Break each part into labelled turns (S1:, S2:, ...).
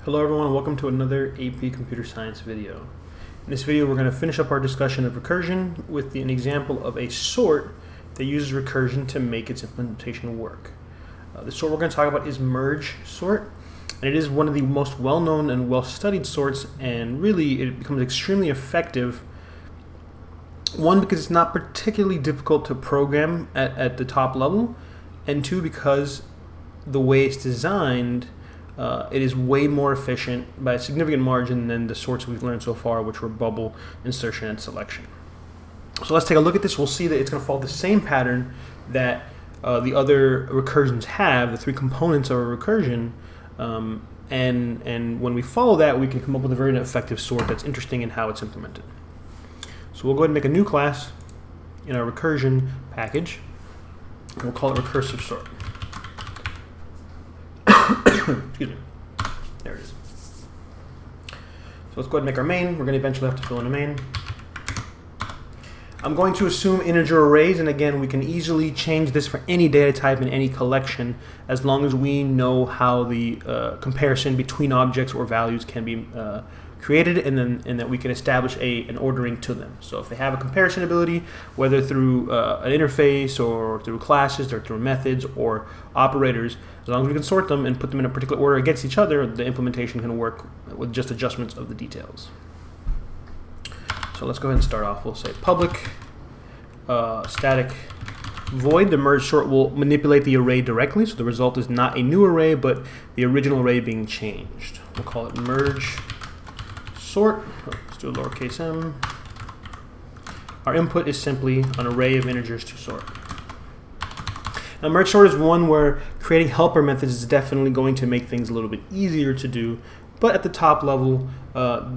S1: Hello everyone, welcome to another AP Computer Science video. In this video we're going to finish up our discussion of recursion with an example of a sort that uses recursion to make its implementation work. The sort we're going to talk about is merge sort, and it is one of the most well-known and well-studied sorts, and really it becomes extremely effective. One, because it's not particularly difficult to program at the top level, and two, because the way it's designed, it is way more efficient by a significant margin than the sorts we've learned so far, which were bubble, insertion, and selection. So let's take a look at this. We'll see that it's going to follow the same pattern that the other recursions have, the three components of a recursion, and when we follow that, we can come up with a very effective sort that's interesting in how it's implemented. So we'll go ahead and make a new class in our recursion package, and we'll call it recursive sort. Excuse me. There it is. So let's go ahead and make our main. We're going to eventually have to fill in a main. I'm going to assume integer arrays, and again, we can easily change this for any data type in any collection as long as we know how the comparison between objects or values can be created, and that we can establish an ordering to them. So if they have a comparison ability, whether through an interface or through classes or through methods or operators, as long as we can sort them and put them in a particular order against each other, the implementation can work with just adjustments of the details. So let's go ahead and start off. We'll say public static void. The merge sort will manipulate the array directly, so the result is not a new array, but the original array being changed. We'll call it merge sort. Let's do a lowercase m. Our input is simply an array of integers to sort. Now, merge sort is one where creating helper methods is definitely going to make things a little bit easier to do, but at the top level,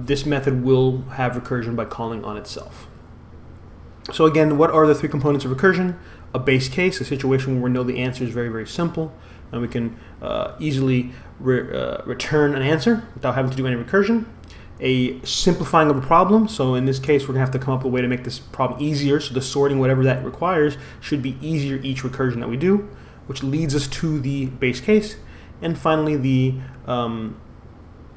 S1: this method will have recursion by calling on itself. So again, what are the three components of recursion? A base case, a situation where we know the answer is very, very simple, and we can easily return an answer without having to do any recursion. A simplifying of a problem, so in this case we're going to have to come up with a way to make this problem easier, so the sorting, whatever that requires, should be easier each recursion that we do, which leads us to the base case. And finally the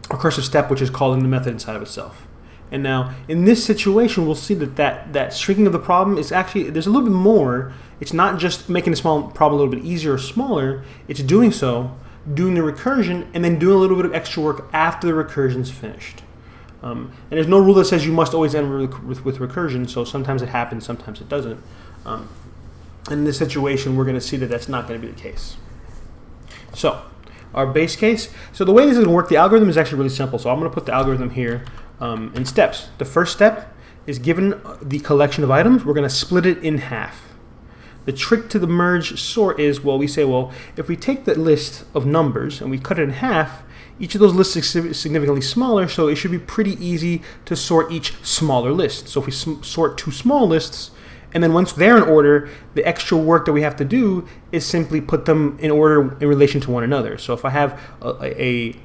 S1: recursive step, which is calling the method inside of itself. And now in this situation we'll see that shrinking of the problem is actually, there's a little bit more. It's not just making a small problem a little bit easier or smaller, it's doing so, doing the recursion, and then doing a little bit of extra work after the recursion's finished. And there's no rule that says you must always end with recursion, so sometimes it happens, sometimes it doesn't. In this situation, we're going to see that that's not going to be the case. So, our base case. So the way this is going to work, the algorithm is actually really simple. So I'm going to put the algorithm here in steps. The first step is, given the collection of items, we're going to split it in half. The trick to the merge sort is, well, we say, well, if we take the list of numbers and we cut it in half, each of those lists is significantly smaller, so it should be pretty easy to sort each smaller list. So if we sort two small lists, and then once they're in order, the extra work that we have to do is simply put them in order in relation to one another. So if I have a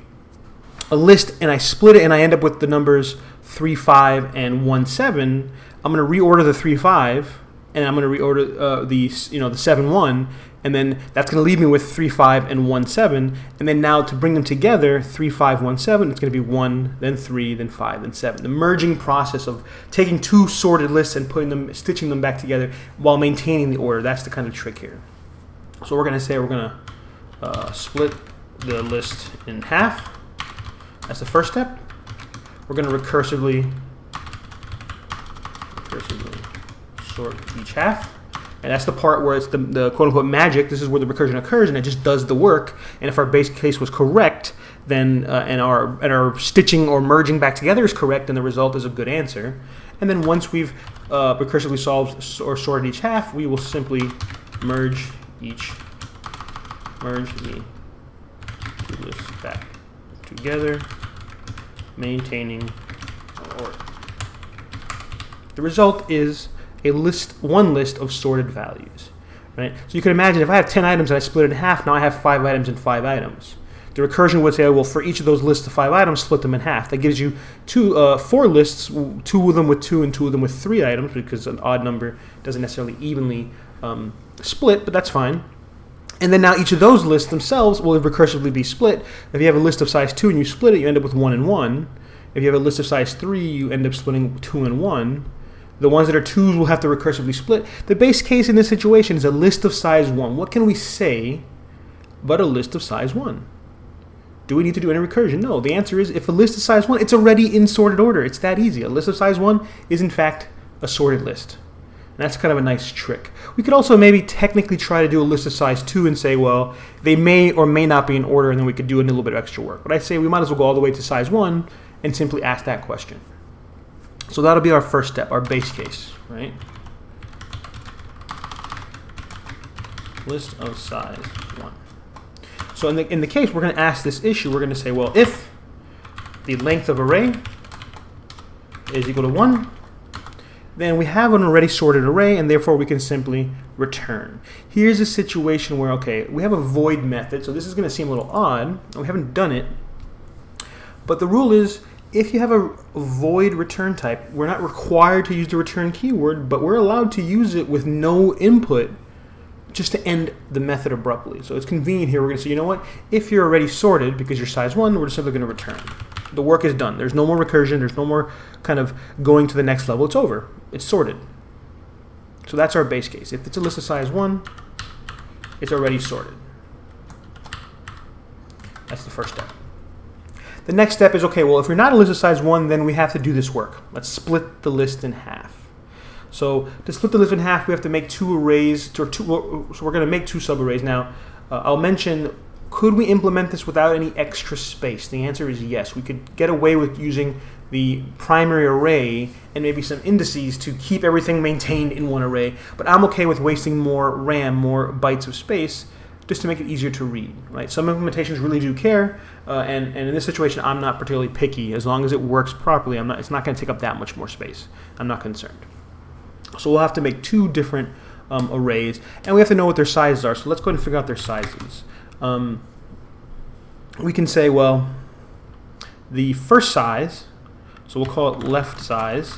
S1: list and I split it and I end up with the numbers 3, 5, and 1, 7, I'm going to reorder the 3, 5, and I'm going to reorder the 7, 1, and then that's going to leave me with 3, 5, and 1, 7. And then now to bring them together, 3, 5, 1, 7, it's going to be 1, then 3, then 5, then 7. The merging process of taking two sorted lists and stitching them back together while maintaining the order, that's the kind of trick here. So we're going to say we're going to split the list in half. That's the first step. We're going to recursively sort each half. And that's the part where it's the quote-unquote magic. This is where the recursion occurs, and it just does the work. And if our base case was correct, then and our stitching or merging back together is correct, then the result is a good answer. And then once we've recursively solved or sorted each half, we will simply merge the two lists back together, maintaining order. The result is one list of sorted values, right? So you can imagine if I have 10 items and I split it in half, now I have 5 items and 5 items. The recursion would say, well, for each of those lists of 5 items, split them in half. That gives you 4 lists, 2 of them with 2 and 2 of them with 3 items, because an odd number doesn't necessarily evenly split, but that's fine. And then now each of those lists themselves will recursively be split. If you have a list of size 2 and you split it, you end up with 1 and 1. If you have a list of size 3, you end up splitting 2 and 1. The ones that are 2s will have to recursively split. The base case in this situation is a list of size 1. What can we say but a list of size 1? Do we need to do any recursion? No. The answer is if a list is size 1, it's already in sorted order. It's that easy. A list of size 1 is in fact a sorted list. And that's kind of a nice trick. We could also maybe technically try to do a list of size 2 and say, well, they may or may not be in order, and then we could do a little bit of extra work. But I say we might as well go all the way to size 1 and simply ask that question. So that'll be our first step, our base case, right? List of size 1. So in the case, we're going to ask this issue, we're going to say, well, if the length of array is equal to 1, then we have an already sorted array, and therefore we can simply return. Here's a situation where, okay, we have a void method, so this is going to seem a little odd, and we haven't done it, but the rule is, if you have a void return type, we're not required to use the return keyword, but we're allowed to use it with no input just to end the method abruptly. So it's convenient here. We're going to say, you know what? If you're already sorted because you're size 1, we're simply going to return. The work is done. There's no more recursion. There's no more kind of going to the next level. It's over. It's sorted. So that's our base case. If it's a list of size 1, it's already sorted. That's the first step. The next step is, okay, well, if you're not a list of size 1, then we have to do this work. Let's split the list in half. So to split the list in half, we have to make 2 arrays, so we're going to make 2 subarrays. Now, I'll mention, could we implement this without any extra space? The answer is yes. We could get away with using the primary array and maybe some indices to keep everything maintained in one array, but I'm okay with wasting more RAM, more bytes of space, just to make it easier to read, right? Some implementations really do care, and in this situation, I'm not particularly picky. As long as it works properly, it's not going to take up that much more space. I'm not concerned. So we'll have to make 2 different arrays, and we have to know what their sizes are. So let's go ahead and figure out their sizes. We can say, well, the first size, so we'll call it left size,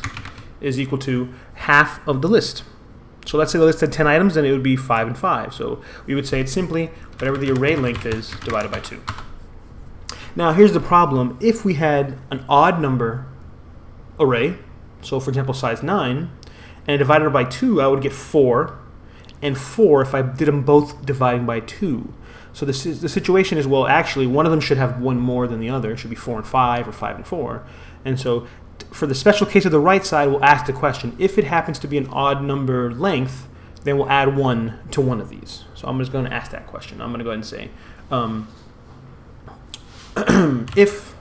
S1: is equal to half of the list. So let's say the list had 10 items, then it would be 5 and 5. So we would say it's simply whatever the array length is divided by 2. Now here's the problem. If we had an odd number array, so for example size 9, and I divided it by 2, I would get 4, and 4 if I did them both dividing by 2. So the situation is, well, actually one of them should have one more than the other. It should be 4 and 5 or 5 and 4. And so for the special case of the right side, we'll ask the question, if it happens to be an odd number length, then we'll add 1 to one of these. So I'm just going to ask that question. I'm going to go ahead and say, if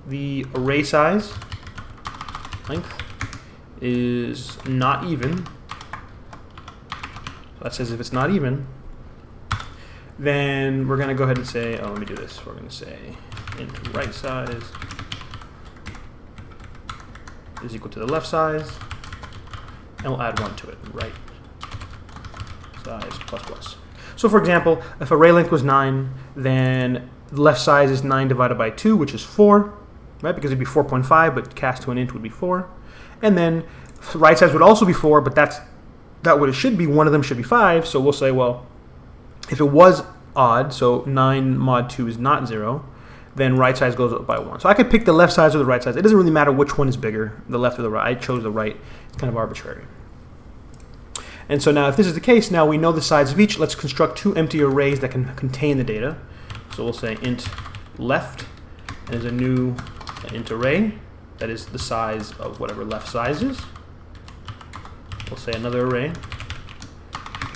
S1: the array size length is not even, so that says if it's not even, then we're going to go ahead and say, oh, let me do this. We're going to say int right size is equal to the left size, and we'll add 1 to it, right size plus plus. So for example, if array length was 9, then the left size is 9 divided by 2, which is 4, right? Because it'd be 4.5, but cast to an int would be 4. And then right size would also be 4, but that's not what it should be. One of them should be 5. So we'll say, well, if it was odd, so 9 mod 2 is not 0, then right size goes up by 1. So I could pick the left size or the right size. It doesn't really matter which one is bigger, the left or the right. I chose the right. It's kind of arbitrary. And so now if this is the case, now we know the size of each. Let's construct 2 empty arrays that can contain the data. So we'll say int left, and there's a new int array that is the size of whatever left size is. We'll say another array,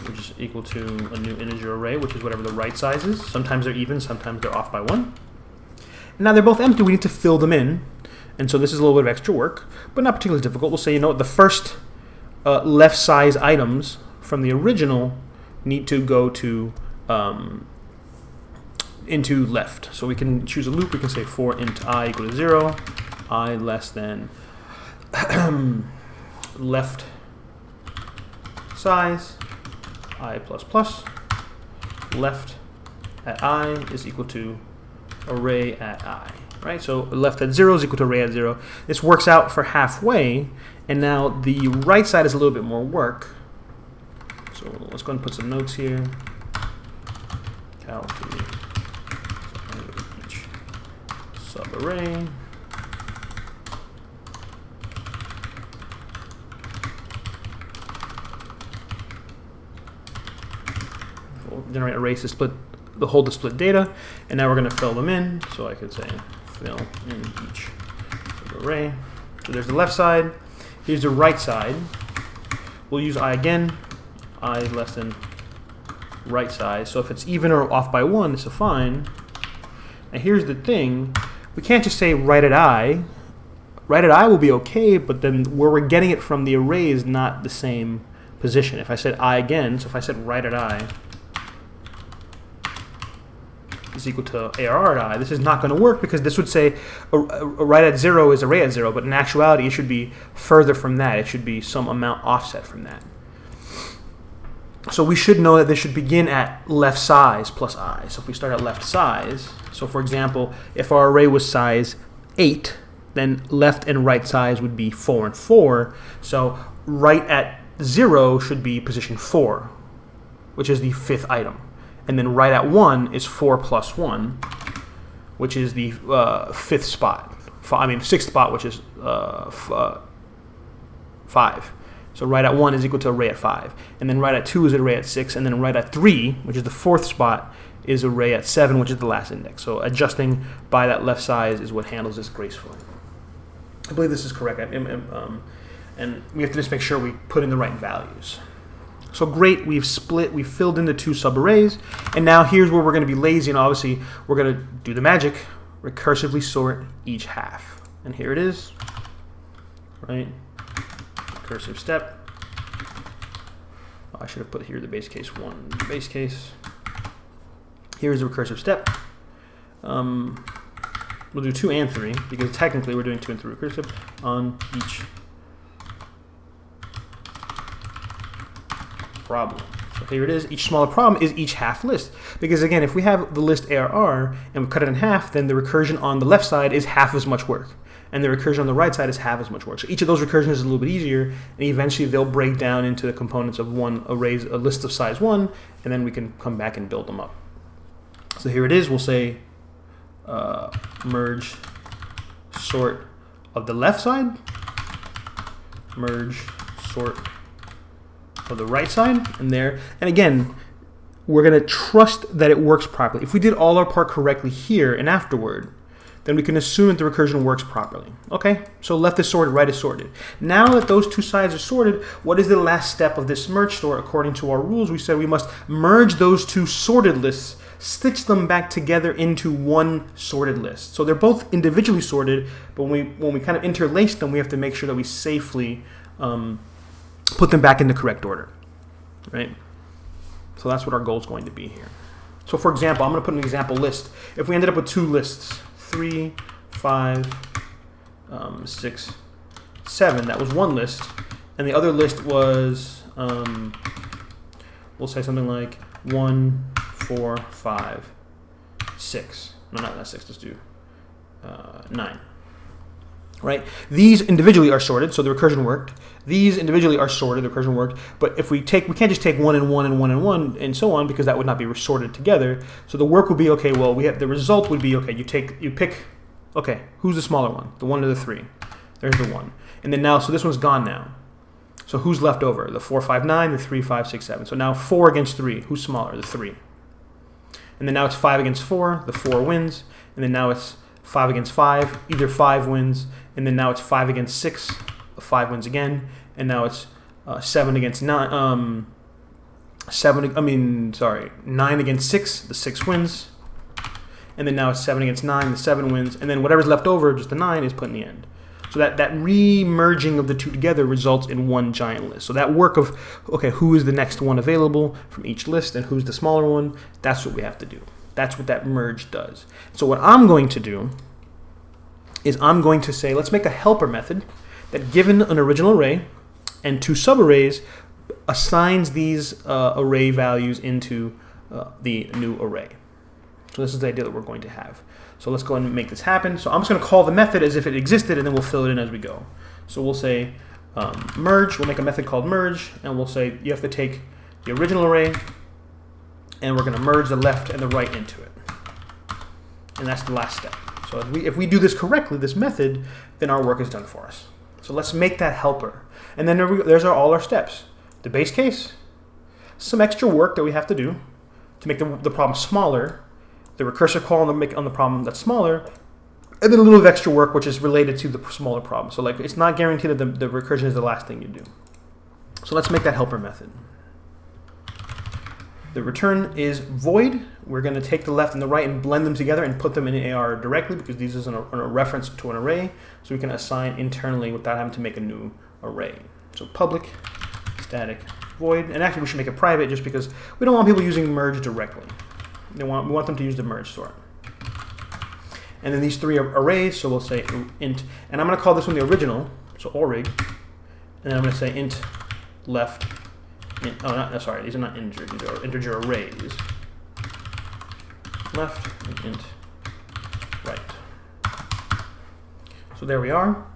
S1: which is equal to a new integer array, which is whatever the right size is. Sometimes they're even, sometimes they're off by 1. And now they're both empty. We need to fill them in. And so this is a little bit of extra work, but not particularly difficult. We'll say, you know what, the first left size items from the original need to go to into left. So we can choose a loop. We can say for int I equal to 0, I less than left size I plus plus, left at I is equal to array at I, right? So left at 0 is equal to array at 0. This works out for halfway, and now the right side is a little bit more work. So So let's go ahead and put some notes here. Calculate each subarray. We'll generate arrays to split the whole to split data, and now we're going to fill them in. So I could say fill in each array. So there's the left side. Here's the right side. We'll use I again. I is less than right side. So if it's even or off by 1, it's a fine. Now here's the thing. We can't just say right at I. Right at I will be okay, but then where we're getting it from the array is not the same position. If I said I again, so if I said right at I is equal to ARR at I, this is not going to work because this would say a right at 0 is array at 0, but in actuality it should be further from that. It should be some amount offset from that. So we should know that this should begin at left size plus I. So if we start at left size, so for example, if our array was size 8, then left and right size would be 4 and 4. So right at 0 should be position 4, which is the 5th item. And then right at 1 is 4 plus 1, which is the 5th spot. 6th spot, which is 5. So right at 1 is equal to array at 5. And then right at 2 is array at 6. And then right at 3, which is the 4th spot, is array at 7, which is the last index. So adjusting by that left size is what handles this gracefully. I believe this is correct. And we have to just make sure we put in the right values. So great, we've filled in the 2 subarrays. And now here's where we're going to be lazy. And obviously, we're going to do the magic, recursively sort each half. And here it is, right? Recursive step. I should have put here the base case 1, base case. Here's the recursive step. We'll do 2 and 3 because technically we're doing 2 and 3 recursive on each problem. So here it is. Each smaller problem is each half list. Because again, if we have the list ARR and we cut it in half, then the recursion on the left side is half as much work. And the recursion on the right side is half as much work. So each of those recursions is a little bit easier, and eventually they'll break down into the components of one array, a list of size 1, and then we can come back and build them up. So here it is. We'll say merge sort of the left side, merge sort of the right side, and there. And again, we're going to trust that it works properly. If we did all our part correctly here and afterward, then we can assume that the recursion works properly. Okay, so left is sorted, right is sorted. Now that those 2 sides are sorted, what is the last step of this merge sort? According to our rules, we said we must merge those 2 sorted lists, stitch them back together into one sorted list. So they're both individually sorted, but when we kind of interlace them, we have to make sure that we safely put them back in the correct order, right? So that's what our goal is going to be here. So for example, I'm going to put an example list. If we ended up with 2 lists, 3, 5, 6, 7, that was one list, and the other list was, we'll say something like 1, 4, 5, 6. No, not 6, let's do 9. Right? These individually are sorted, so the recursion worked. These individually are sorted, the recursion worked. But if we can't just take 1 and 1 and 1 and 1 and so on, because that would not be sorted together. So the work would be, okay, well, the result would be, okay, you pick, okay, who's the smaller one? The 1 or the 3? There's the 1. And then now, so this one's gone now. So who's left over? The 4, 5, 9, the 3, 5, 6, 7. So now 4 against 3. Who's smaller? The 3. And then now it's 5 against 4. The 4 wins. And then now it's 5 against 5. Either 5 wins. And then now it's 5 against 6. 5 wins again. And now it's 7 against 9. 9 against 6. The 6 wins. And then now it's 7 against 9. The 7 wins. And then whatever's left over, just the 9, is put in the end. So that re-merging of the 2 together results in one giant list. So that work of, okay, who is the next one available from each list and who's the smaller one, that's what we have to do. That's what that merge does. So what I'm going to do is I'm going to say, let's make a helper method that, given an original array and 2 subarrays, assigns these array values into the new array. So this is the idea that we're going to have. So let's go ahead and make this happen. So I'm just going to call the method as if it existed, and then we'll fill it in as we go. So we'll say merge. We'll make a method called merge, and we'll say you have to take the original array, and we're going to merge the left and the right into it. And that's the last step. So if we do this correctly, this method, then our work is done for us. So let's make that helper. And then there's all our steps. The base case, some extra work that we have to do to make the problem smaller, the recursive call on the problem that's smaller, and then a little bit of extra work which is related to the smaller problem. So like it's not guaranteed that the recursion is the last thing you do. So let's make that helper method. The return is void. We're going to take the left and the right and blend them together and put them in AR directly because this is a reference to an array. So we can assign internally without having to make a new array. So public static void. And actually we should make it private just because we don't want people using merge directly. We want them to use the merge sort. And then these three are arrays, so we'll say int. And I'm going to call this one the original, so orig. And then I'm going to say int left. Sorry, these are not integer, these are integer arrays. Left and int right. So there we are.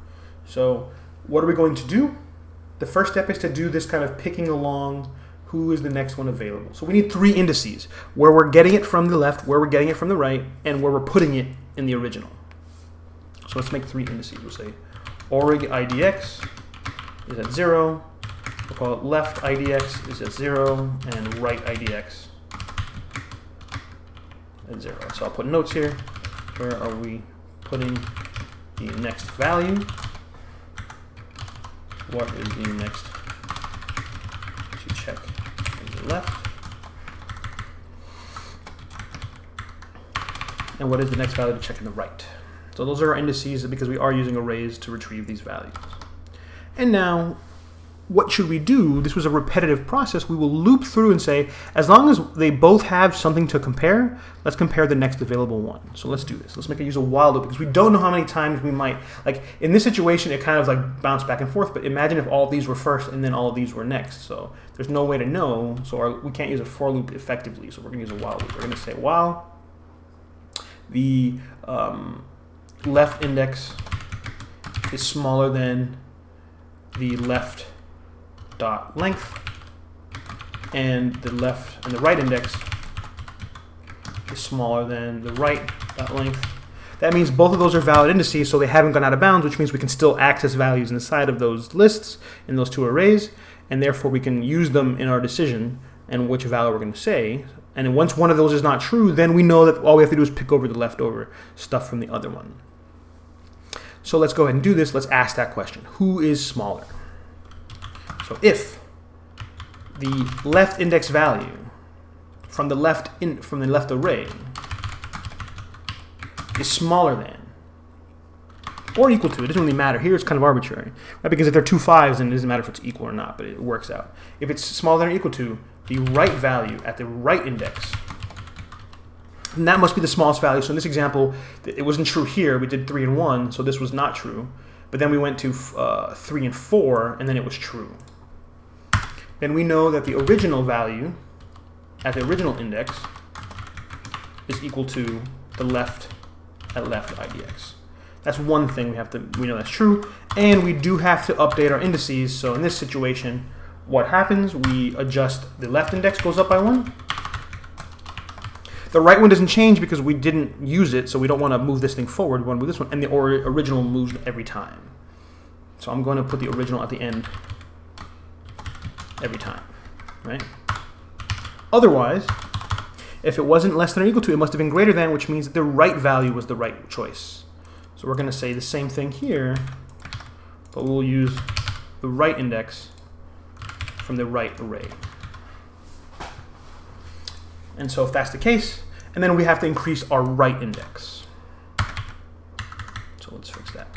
S1: So what are we going to do? The first step is to do this kind of picking along who is the next one available. So we need three indices, where we're getting it from the left, where we're getting it from the right, and where we're putting it in the original. So let's make three indices. We'll say orig idx is at 0. We'll call it left idx is at 0, and right idx at 0. So I'll put notes here. Where are we putting the next value? What is the next to check in the left? And what is the next value to check in the right? So those are our indices because we are using arrays to retrieve these values. And now, what should we do? This was a repetitive process. We will loop through and say, as long as they both have something to compare, let's compare the next available one. So let's do this. Let's make it use a while loop because we don't know how many times we might, like in this situation, it kind of like bounced back and forth, but imagine if all of these were first and then all of these were next. So there's no way to know, so we can't use a for loop effectively. So we're gonna use a while loop. We're gonna say while the left index is smaller than the left dot length, and the left and the right index is smaller than the right dot length. That means both of those are valid indices, so they haven't gone out of bounds, which means we can still access values inside of those lists in those two arrays, and therefore we can use them in our decision and which value we're going to say. And once one of those is not true, then we know that all we have to do is pick over the leftover stuff from the other one. So let's go ahead and do this. Let's ask that question. Who is smaller? So if the left index value from the left array is smaller than or equal to, it doesn't really matter. Here it's kind of arbitrary, right? Because if they're two 5s, then it doesn't matter if it's equal or not, but it works out. If it's smaller than or equal to the right value at the right index, then that must be the smallest value. So in this example, it wasn't true here. We did 3 and 1, so this was not true. But then we went to 3 and 4, and then it was true. Then we know that the original value at the original index is equal to the left at left idx. That's one thing we know that's true. And we do have to update our indices. So in this situation, what happens? We adjust the left index goes up by 1. The right one doesn't change because we didn't use it, so we don't want to move this thing forward. We want to move this one, and the original moves every time. So I'm going to put the original at the end every time, right? Otherwise, if it wasn't less than or equal to, it must have been greater than, which means that the right value was the right choice. So we're going to say the same thing here, but we'll use the right index from the right array. And so if that's the case, and then we have to increase our right index. So let's fix that.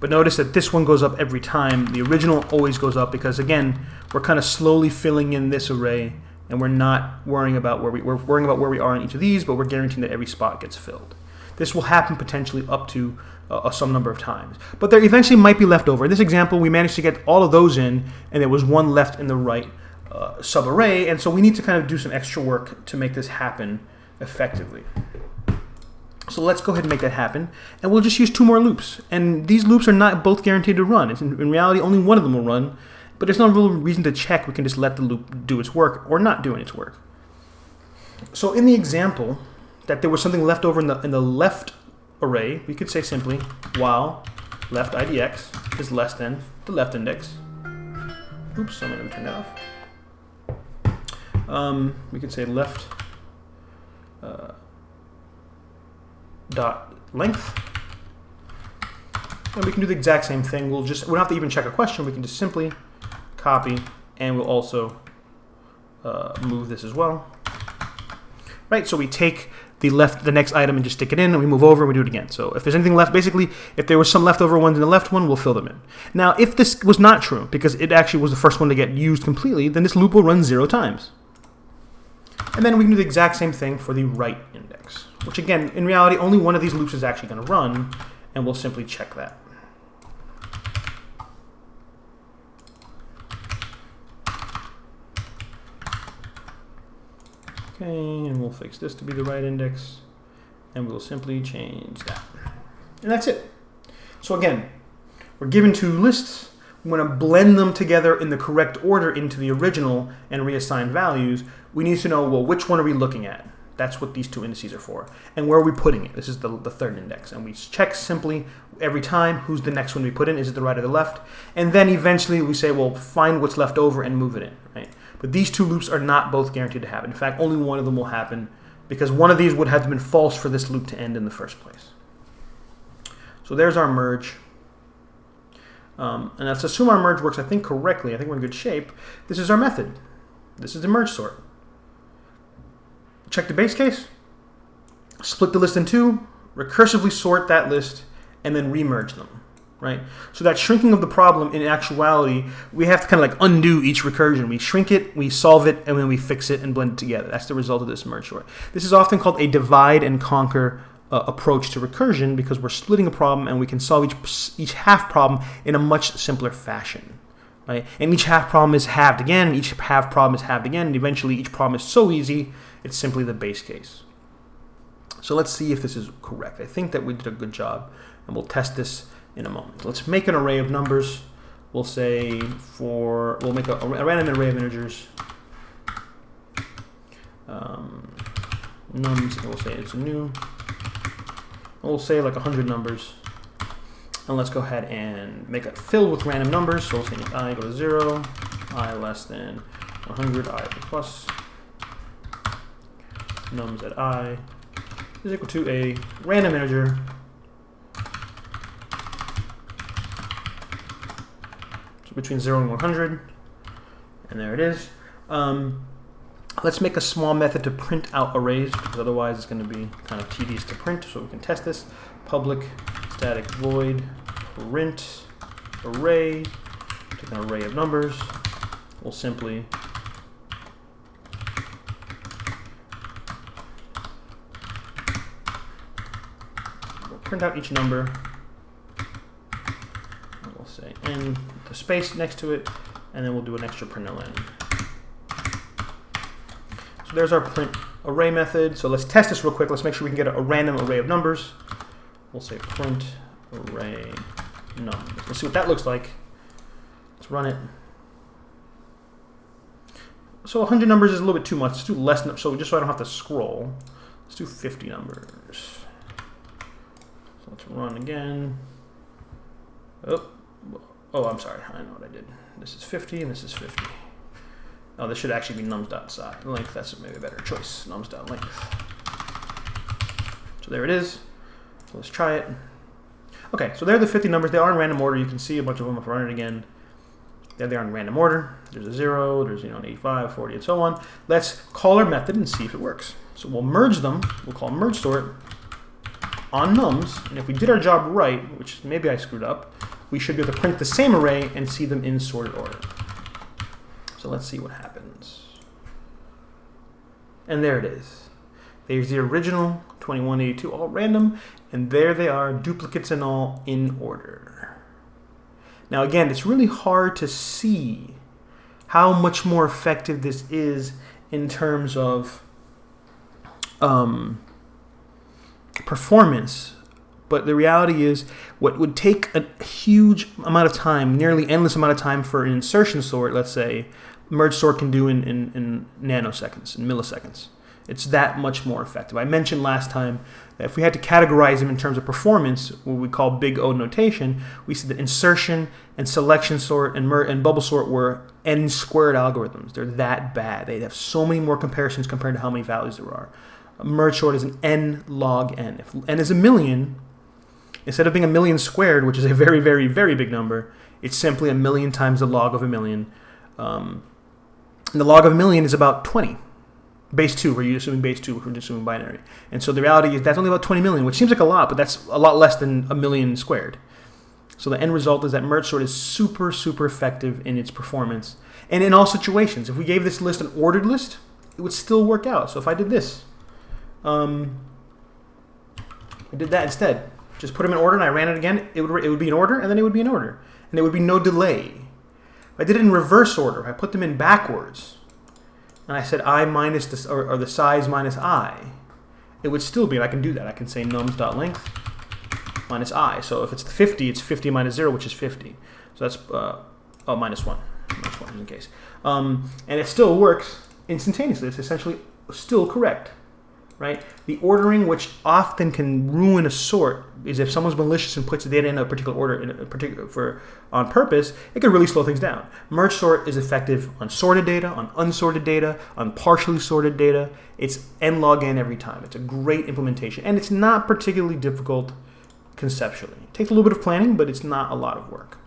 S1: But notice that this one goes up every time. The original always goes up because, again, we're kind of slowly filling in this array, and we're not worrying about we're worrying about where we are in each of these, but we're guaranteeing that every spot gets filled. This will happen potentially up to some number of times. But there eventually might be left over. In this example, we managed to get all of those in, and there was one left in the right subarray, and so we need to kind of do some extra work to make this happen effectively. So let's go ahead and make that happen, and we'll just use 2 more loops. And these loops are not both guaranteed to run. In reality, only one of them will run, But there's no real reason to check. We can just let the loop do its work or not doing its work. So in the example that there was something left over in the left array, we could say simply while left idx is less than the left index. Oops, I'm going to turn that off. We could say left dot length. And we can do the exact same thing. We don't have to even check a question. We can just simply copy, and we'll also move this as well. Right, so we take the next item and just stick it in, and we move over and we do it again. So if there's anything left, basically, if there was some leftover ones in the left one, we'll fill them in. Now, if this was not true, because it actually was the first one to get used completely, then this loop will run 0 times. And then we can do the exact same thing for the right index, which again, in reality, only one of these loops is actually going to run, and we'll simply check that. Okay, and we'll fix this to be the right index, and we'll simply change that. And that's it. So again, we're given 2 lists. We want to blend them together in the correct order into the original and reassign values. We need to know, well, which one are we looking at? That's what these 2 indices are for. And where are we putting it? This is the third index. And we check simply every time who's the next one we put in. Is it the right or the left? And then eventually we say, well, find what's left over and move it in, right? But these 2 loops are not both guaranteed to happen. In fact, only one of them will happen because one of these would have been false for this loop to end in the first place. So there's our merge. And let's assume our merge works, I think, correctly. I think we're in good shape. This is our method. This is the merge sort. Check the base case, split the list in 2, recursively sort that list, and then remerge them, right? So that shrinking of the problem, in actuality, we have to kind of like undo each recursion. We shrink it, we solve it, and then we fix it and blend it together. That's the result of this merge sort. This is often called a divide and conquer approach to recursion because we're splitting a problem and we can solve each half problem in a much simpler fashion. Right? And each half problem is halved again, and each half problem is halved again, and eventually each problem is so easy, it's simply the base case. So let's see if this is correct. I think that we did a good job, and we'll test this in a moment. Let's make an array of numbers. We'll say we'll make a random array of integers. Nums, and we'll say it's a new. We'll say like 100 numbers. And let's go ahead and make it filled with random numbers. So we'll say I go to 0, I less than 100, I plus nums at I is equal to a random integer so between 0 and 100. And there it is. Let's make a small method to print out arrays because otherwise it's going to be kind of tedious to print. So we can test this. Public static void print array, take an array of numbers. We'll simply print out each number. We'll say n, the space next to it, and then we'll do an extra println. So there's our print array method. So let's test this real quick. Let's make sure we can get a random array of numbers. We'll say print array numbers. Let's see what that looks like. Let's run it. So 100 numbers is a little bit too much. Let's do less. So just so I don't have to scroll, let's do 50 numbers. So let's run again. Oh, I'm sorry. I know what I did. This is 50 and this is 50. Oh, this should actually be nums.size length. That's maybe a better choice. Nums.length. So there it is. So let's try it. Okay, so there are the 50 numbers. They are in random order. You can see a bunch of them if I run it again. There they are in random order. There's a 0, there's an 85, 40, and so on. Let's call our method and see if it works. So we'll merge them. We'll call merge sort on nums. And if we did our job right, which maybe I screwed up, we should be able to print the same array and see them in sorted order. So let's see what happens. And there it is. There's the original 2182 all random, and there they are, duplicates and all in order. Now again, it's really hard to see how much more effective this is in terms of performance But the reality is, what would take a huge amount of time, nearly endless amount of time for an insertion sort, let's say, merge sort can do in nanoseconds, in milliseconds. It's that much more effective. I mentioned last time that if we had to categorize them in terms of performance, what we call big O notation, we said that insertion and selection sort and bubble sort were n squared algorithms. They're that bad. They have so many more comparisons compared to how many values there are. A merge sort is an n log n. If n is a million, instead of being a million squared, which is a very, very, very big number, it's simply a million times the log of a million. And the log of a million is about 20. Base 2, we're assuming base 2, we're assuming binary. And so the reality is that's only about 20 million, which seems like a lot, but that's a lot less than a million squared. So the end result is that merge sort is super, super effective in its performance. And in all situations, if we gave this list an ordered list, it would still work out. So if I did this, I did that instead. Just put them in order and I ran it again, it would be in order, and then it would be in order. And there would be no delay. If I did it in reverse order, if I put them in backwards, and I said I minus this, or the size minus I, it would still be, and I can do that. I can say nums.length minus I. So if it's 50, it's 50 minus 0, which is 50. So that's minus 1. Minus 1 in case. And it still works instantaneously. It's essentially still correct. Right? The ordering, which often can ruin a sort, is if someone's malicious and puts the data in a particular order on purpose, it can really slow things down. Merge sort is effective on sorted data, on unsorted data, on partially sorted data. It's n log n every time. It's a great implementation, and it's not particularly difficult conceptually. It takes a little bit of planning, but it's not a lot of work.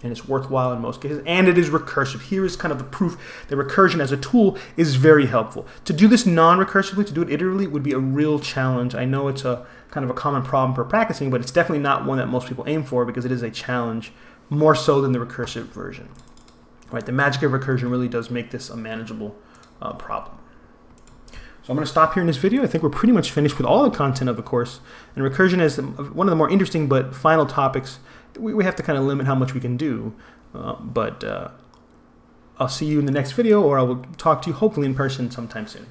S1: And it's worthwhile in most cases, and it is recursive. Here is kind of the proof that recursion as a tool is very helpful. To do this non-recursively, to do it iteratively, would be a real challenge. I know it's a kind of a common problem for practicing, but it's definitely not one that most people aim for because it is a challenge, more so than the recursive version. Right? The magic of recursion really does make this a manageable problem. So I'm going to stop here in this video. I think we're pretty much finished with all the content of the course. And recursion is one of the more interesting but final topics. We have to kind of limit how much we can do. But I'll see you in the next video, or I will talk to you hopefully in person sometime soon.